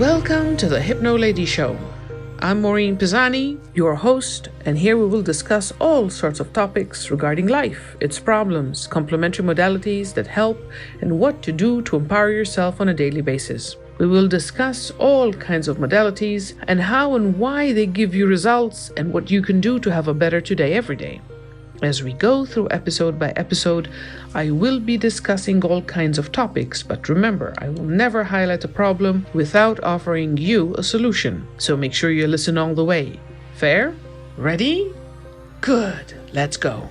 Welcome to the Hypnolady show. I'm Maureen Pisani, your host, and here we will discuss all sorts of topics regarding life, its problems, complementary modalities that help, and what to do to empower yourself on a daily basis. We will discuss all kinds of modalities and how and why they give you results and what you can do to have a better today every day. As we go through episode by episode, I will be discussing all kinds of topics, but remember, I will never highlight a problem without offering you a solution. So make sure you listen all the way. Fair? Ready? Good. Let's go.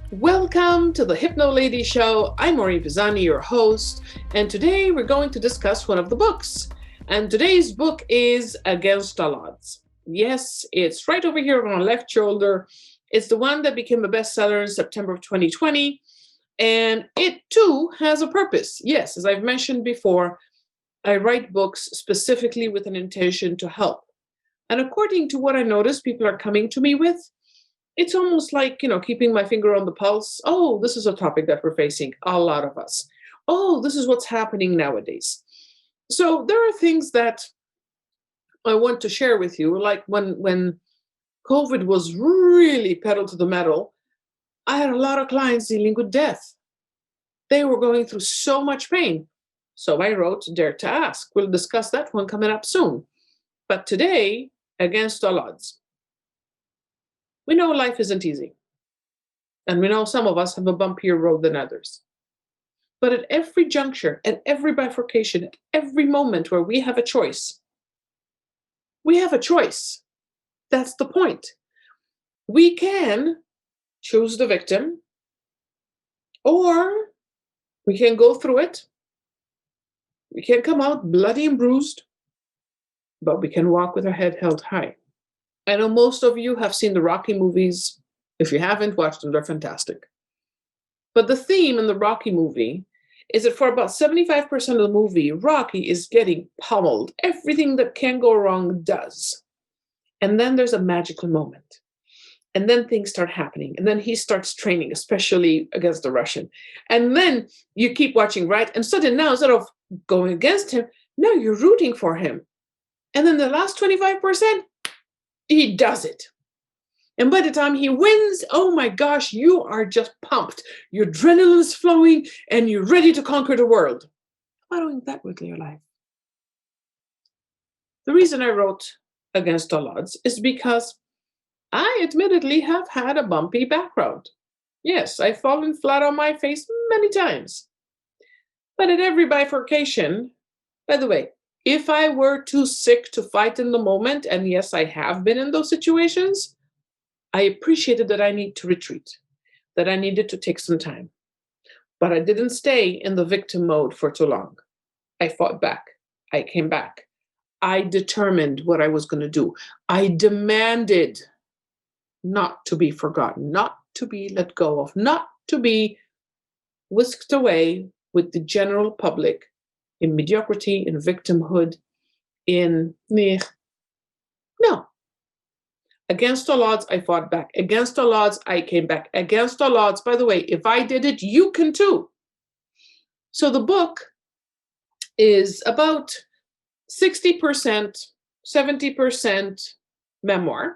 Welcome to the Hypnolady show. I'm Maureen Pisani, your host, and today we're going to discuss one of the books. And today's book is Against All Odds. Yes, it's right over here on my left shoulder. It's the one that became a bestseller in September of 2020, and it too has a purpose. Yes, as I've mentioned before, I write books specifically with an intention to help. And according to what I notice people are coming to me with, it's almost like, keeping my finger on the pulse. Oh, this is a topic that we're facing, a lot of us. Oh, this is what's happening nowadays. So there are things that I want to share with you, like when COVID was really pedal to the metal, I had a lot of clients dealing with death. They were going through so much pain. So I wrote Dare to Ask. We'll discuss that one coming up soon. But today, Against All Odds. We know life isn't easy. And we know some of us have a bumpier road than others. But at every juncture, at every bifurcation, at every moment where we have a choice, we have a choice. That's the point. We can choose the victim, or we can go through it. We can come out bloody and bruised, but we can walk with our head held high. I know most of you have seen the Rocky movies. If you haven't watched them, they're fantastic. But the theme in the Rocky movie is that for about 75% of the movie, Rocky is getting pummeled. Everything that can go wrong does. And then there's a magical moment. And then things start happening. And then he starts training, especially against the Russian. And then you keep watching, right? And suddenly now, instead of going against him, now you're rooting for him. And then the last 25%, he does it. And by the time he wins, oh my gosh, you are just pumped. Your adrenaline is flowing and you're ready to conquer the world. Following that with your life. The reason I wrote Against All Odds is because I admittedly have had a bumpy background. Yes, I've fallen flat on my face many times. But at every bifurcation, by the way, if I were too sick to fight in the moment, and yes, I have been in those situations, I appreciated that I need to retreat, that I needed to take some time. But I didn't stay in the victim mode for too long. I fought back. I came back. I determined what I was going to do. I demanded not to be forgotten, not to be let go of, not to be whisked away with the general public in mediocrity, in victimhood, in no. Against all odds, I fought back. Against all odds, I came back. Against all odds, by the way, if I did it, you can too. So the book is about 60%, 70% memoir.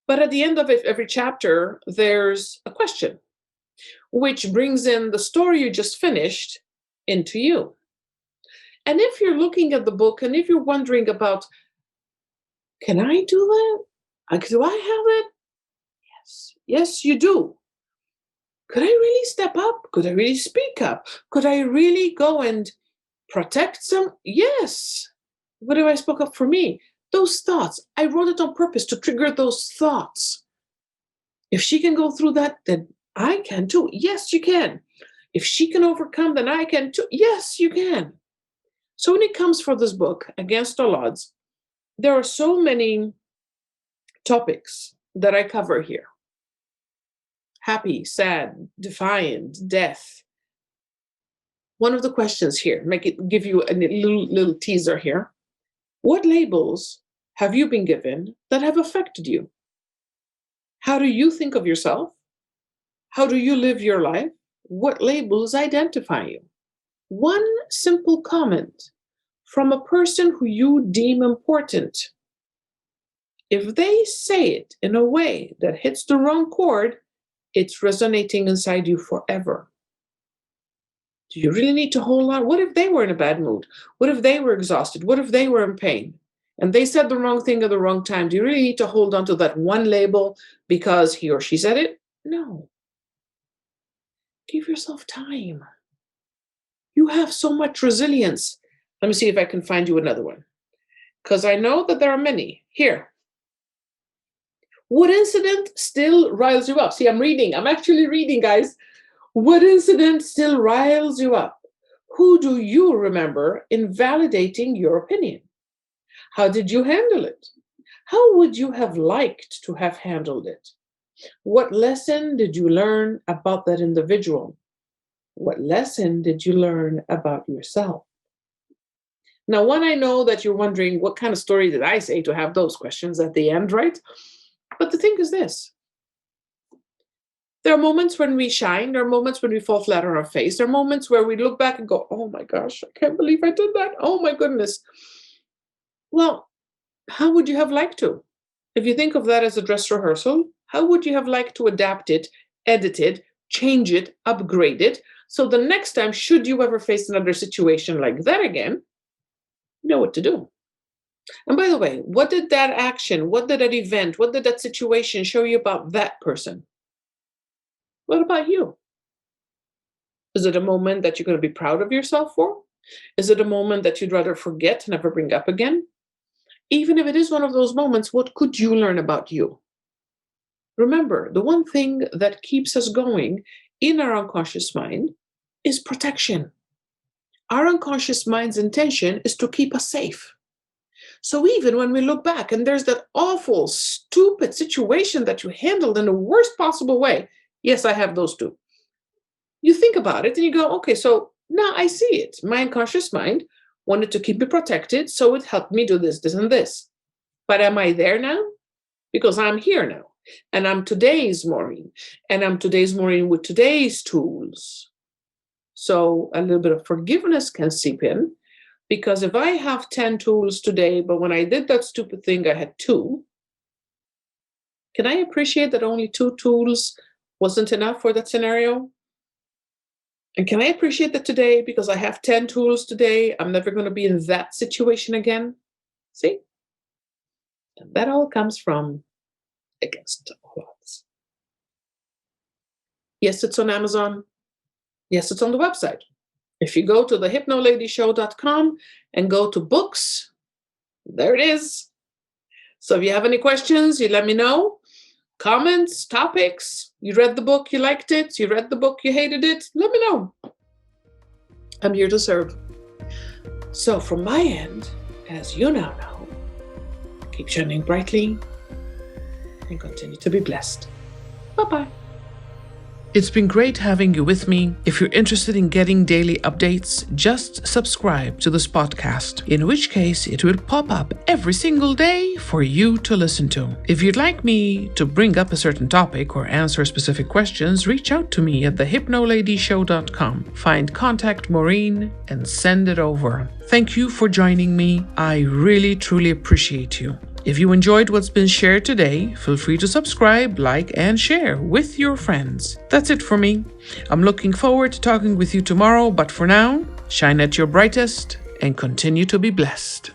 But at the end of every chapter, there's a question, which brings in the story you just finished into you. And if you're looking at the book and if you're wondering about, can I do that? Do I have it? Yes, you do. Could I really step up? Could I really speak up? Could I really go and protect some? Yes. What if I spoke up for me? Those thoughts, I wrote it on purpose to trigger those thoughts. If she can go through that, then I can too. Yes, you can. If she can overcome, then I can too. Yes, you can. So when it comes for this book, Against All Odds, there are so many topics that I cover here. Happy, sad, defiant, death. One of the questions here, give you a little teaser here. What labels have you been given that have affected you? How do you think of yourself? How do you live your life? What labels identify you? One simple comment from a person who you deem important, if they say it in a way that hits the wrong chord, it's resonating inside you forever. Do you really need to hold on? What if they were in a bad mood? What if they were exhausted? What if they were in pain? And they said the wrong thing at the wrong time? Do you really need to hold on to that one label because he or she said it? No. Give yourself time. You have so much resilience. Let me see if I can find you another one, because I know that there are many. Here. What incident still riles you up? See, I'm actually reading, guys. What incident still riles you up? Who do you remember invalidating your opinion? How did you handle it? How would you have liked to have handled it? What lesson did you learn about that individual? What lesson did you learn about yourself? Now, one, I know that you're wondering, what kind of story did I say to have those questions at the end, right? But the thing is this. There are moments when we shine. There are moments when we fall flat on our face. There are moments where we look back and go, oh my gosh, I can't believe I did that. Oh my goodness. Well, how would you have liked to? If you think of that as a dress rehearsal, how would you have liked to adapt it, edit it, change it, upgrade it? So the next time, should you ever face another situation like that again, you know what to do. And by the way, what did that action, what did that event, what did that situation show you about that person? What about you? Is it a moment that you're going to be proud of yourself for? Is it a moment that you'd rather forget, never bring up again? Even if it is one of those moments, what could you learn about you? Remember, the one thing that keeps us going in our unconscious mind is protection. Our unconscious mind's intention is to keep us safe. So even when we look back and there's that awful, stupid situation that you handled in the worst possible way, yes, I have those too. You think about it and you go, okay, so now I see it. My unconscious mind wanted to keep me protected, so it helped me do this, this, and this. But am I there now? Because I'm here now. And I'm today's Maureen. And I'm today's Maureen with today's tools. So a little bit of forgiveness can seep in. Because if I have 10 tools today, but when I did that stupid thing, I had 2, can I appreciate that only 2 tools wasn't enough for that scenario? And can I appreciate that today, because I have 10 tools today, I'm never going to be in that situation again? See? And that all comes from Against All Odds. Yes, it's on Amazon. Yes, it's on the website. If you go to the hypnoladyshow.com and go to books, there it is. So if you have any questions, you let me know. Comments, topics, you read the book, you liked it, you read the book, you hated it, let me know. I'm here to serve. So from my end, as you now know, keep shining brightly and continue to be blessed. Bye-bye. It's been great having you with me. If you're interested in getting daily updates, just subscribe to this podcast, in which case it will pop up every single day for you to listen to. If you'd like me to bring up a certain topic or answer specific questions, reach out to me at thehypnoladyshow.com. Find Contact Maureen and send it over. Thank you for joining me. I really, truly appreciate you. If you enjoyed what's been shared today, feel free to subscribe, like, and share with your friends. That's it for me. I'm looking forward to talking with you tomorrow, but for now, shine at your brightest and continue to be blessed.